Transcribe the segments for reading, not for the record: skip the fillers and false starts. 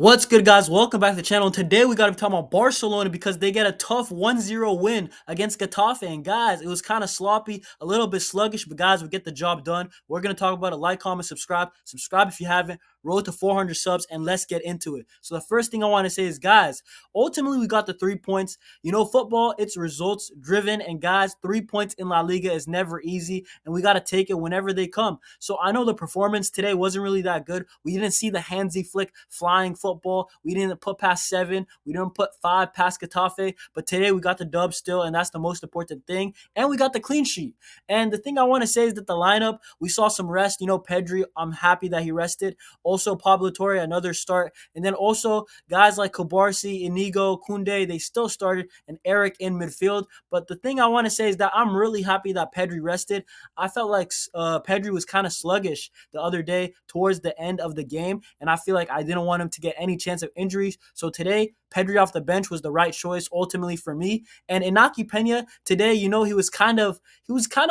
What's good, guys? Welcome back to the channel. Today we got to be talking about Barcelona because they get a tough 1-0 win against Getafe. And guys, it was kind of sloppy, a little bit sluggish, but guys, we get the job done. We're going to talk about it. Like, comment, subscribe. Subscribe if you haven't. Road to 400 subs, and let's get into it. So the first thing I want to say is, guys, ultimately we got the 3 points. Football, it's results driven, and guys, 3 points in La Liga is never easy, and we got to take it whenever they come. So I know the performance today wasn't really that good. We didn't see the handsy flick flying football. We didn't put past 7. We didn't put 5 past Getafe, but today we got the dub still, and that's the most important thing. And we got the clean sheet. And the thing I want to say is that the lineup, we saw some rest. Pedri, I'm happy that he rested. Also, Pablo Torre, another start. And then also guys like Kobarsi, Inigo, Koundé, they still started, and Eric in midfield. But the thing I want to say is that I'm really happy that Pedri rested. I felt like Pedri was kind of sluggish the other day towards the end of the game, and I feel like I didn't want him to get any chance of injuries. So today, Pedri off the bench was the right choice ultimately for me. And Inaki Pena today, he was kind of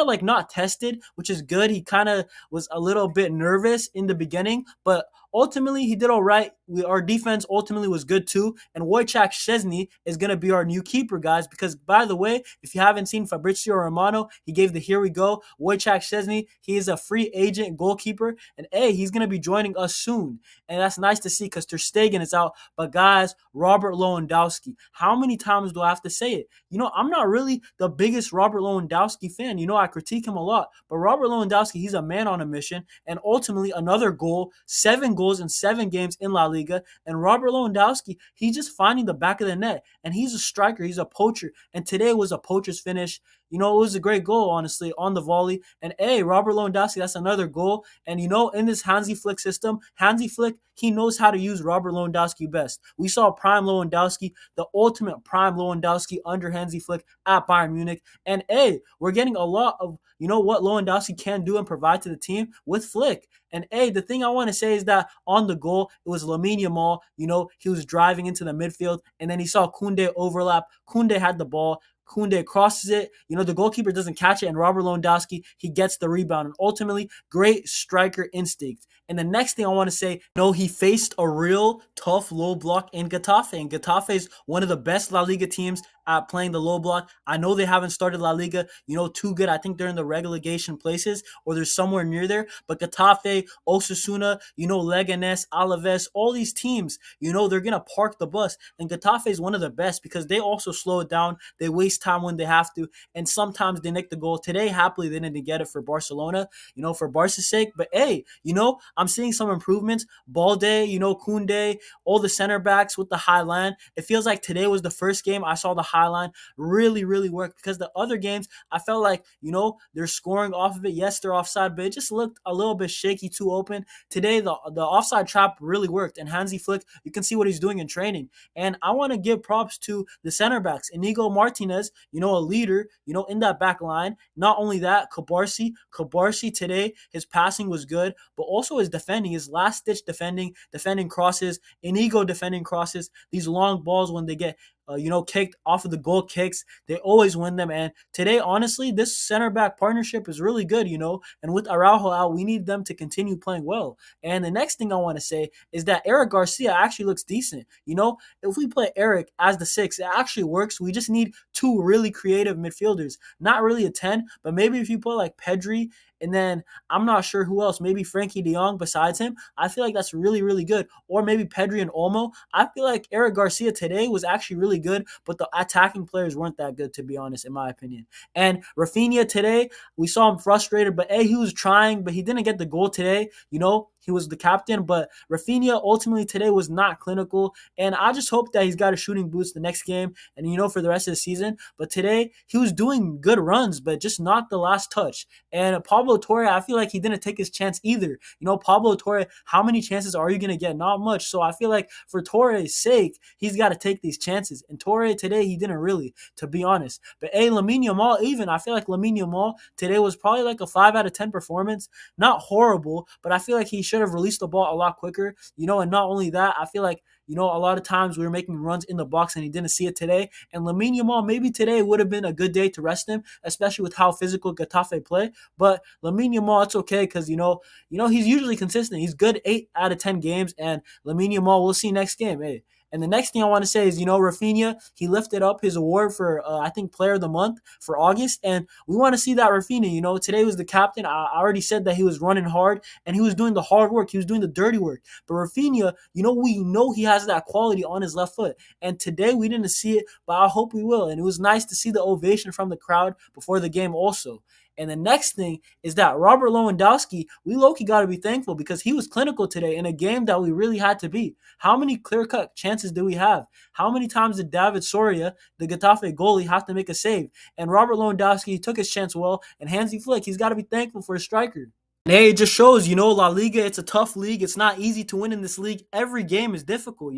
like not tested, which is good. He kind of was a little bit nervous in the beginning, but ultimately he did all right. Our defense ultimately was good too. And Wojciech Szczesny is going to be our new keeper, guys, because by the way, if you haven't seen Fabrizio Romano, he gave the here we go. Wojciech Szczesny, he is a free agent goalkeeper, and he's going to be joining us soon. And that's nice to see because Ter Stegen is out. But guys, Robert Lewandowski, how many times do I have to say it? I'm not really the biggest Robert Lewandowski fan. I critique him a lot. But Robert Lewandowski, he's a man on a mission. And ultimately, another goal, 7 goals in 7 games in La Liga. And Robert Lewandowski, he's just finding the back of the net. And he's a striker. He's a poacher. And today was a poacher's finish. It was a great goal, honestly, on the volley. And Robert Lewandowski, that's another goal. And in this Hansi Flick system, Hansi Flick, he knows how to use Robert Lewandowski best. We saw prime Lewandowski, the ultimate prime Lewandowski under Hansi Flick at Bayern Munich. And we're getting a lot of what Lewandowski can do and provide to the team with Flick. And the thing I want to say is that on the goal, it was Lamine Yamal. He was driving into the midfield, and then he saw Koundé overlap. Koundé had the ball. Koundé crosses it. The goalkeeper doesn't catch it, and Robert Lewandowski, he gets the rebound. And ultimately, great striker instinct. And the next thing I want to say, he faced a real tough low block in Getafe. And Getafe is one of the best La Liga teams at playing the low block. I know they haven't started La Liga, too good. I think they're in the relegation places or they're somewhere near there. But Getafe, Osasuna, Leganes, Alaves, all these teams, they're going to park the bus. And Getafe is one of the best because they also slow it down. They waste time when they have to. And sometimes they nick the goal. Today, happily, they didn't get it for Barcelona, for Barca's sake. But I'm seeing some improvements. Balde, Koundé, all the center backs with the high line. It feels like today was the first game I saw the high line really, really work because the other games, I felt like, they're scoring off of it. Yes, they're offside, but it just looked a little bit shaky, too open. Today, the offside trap really worked. And Hansi Flick, you can see what he's doing in training. And I want to give props to the center backs. Inigo Martinez, a leader, in that back line. Not only that, Kobarsi today, his passing was good, but also his defending, his last-ditch defending crosses, Inigo defending crosses, these long balls when they get kicked off of the goal kicks. They always win them. And today, honestly, this center back partnership is really good, And with Araujo out, we need them to continue playing well. And the next thing I want to say is that Eric Garcia actually looks decent. If we play Eric as the 6, it actually works. We just need 2 really creative midfielders. Not really a 10, but maybe if you put like Pedri, and then I'm not sure who else, maybe Frankie de Jong besides him, I feel like that's really, really good. Or maybe Pedri and Olmo. I feel like Eric Garcia today was actually really good, but the attacking players weren't that good, to be honest, in my opinion. And Rafinha today, we saw him frustrated, but he was trying, but he didn't get the goal today. He was the captain, but Rafinha ultimately today was not clinical. And I just hope that he's got a shooting boost the next game and, for the rest of the season. But today, he was doing good runs, but just not the last touch. And Pablo Torre, I feel like he didn't take his chance either. Pablo Torre, how many chances are you going to get? Not much. So I feel like for Torre's sake, he's got to take these chances. And Torre today, he didn't really, to be honest. But Lamine Yamal, even, I feel like Lamine Yamal today was probably like a 5 out of 10 performance. Not horrible, but I feel like he should have released the ball a lot quicker, and not only that, I feel like, a lot of times we were making runs in the box and he didn't see it today. And Lamine Yamal, maybe today would have been a good day to rest him, especially with how physical Getafe play. But Lamine Yamal, it's okay because, he's usually consistent. He's good 8 out of 10 games. And Lamine Yamal, we'll see next game. Hey, and the next thing I want to say is, Rafinha, he lifted up his award for, I think, Player of the Month for August. And we want to see that Rafinha, today was the captain. I already said that he was running hard and he was doing the hard work. He was doing the dirty work. But Rafinha, we know he has that quality on his left foot. And today we didn't see it, but I hope we will. And it was nice to see the ovation from the crowd before the game also. And the next thing is that Robert Lewandowski, we low-key got to be thankful because he was clinical today in a game that we really had to beat. How many clear-cut chances do we have? How many times did David Soria, the Getafe goalie, have to make a save? And Robert Lewandowski took his chance well, and Hansi Flick, he's got to be thankful for his striker. And hey, it just shows, La Liga, it's a tough league. It's not easy to win in this league. Every game is difficult,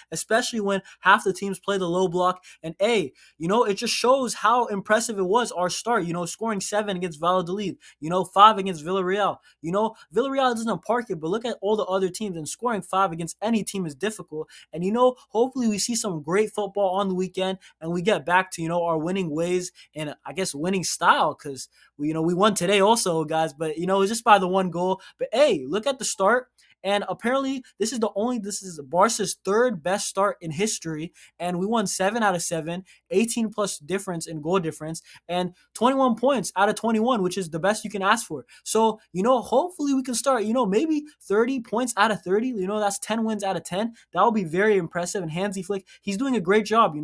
especially when half the teams play the low block. And hey, it just shows how impressive it was, our start, scoring 7 against Valladolid, 5 against Villarreal. Villarreal doesn't park it, but look at all the other teams, and scoring 5 against any team is difficult. And, hopefully we see some great football on the weekend and we get back to, our winning ways and I guess winning style because we won today also, guys, but, it's just by the one goal. But hey, look at the start. And apparently, this is Barca's third best start in history. And we won 7 out of 7, 18 plus difference in goal difference, and 21 points out of 21, which is the best you can ask for. So, hopefully we can start, maybe 30 points out of 30. That's 10 wins out of 10. That will be very impressive. And Hansi Flick, he's doing a great job.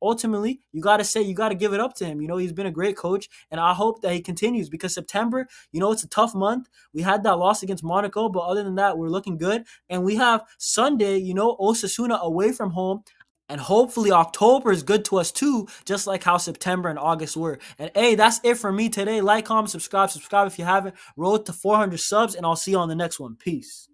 Ultimately, you got to give it up to him. He's been a great coach. And I hope that he continues because September, it's a tough month. We had that loss against Monaco, but other than that, we're looking good. And we have Sunday, Osasuna away from home. And hopefully October is good to us too, just like how September and August were. And hey, that's it for me today. Like, comment, subscribe if you haven't. Road to 400 subs, and I'll see you on the next one. Peace.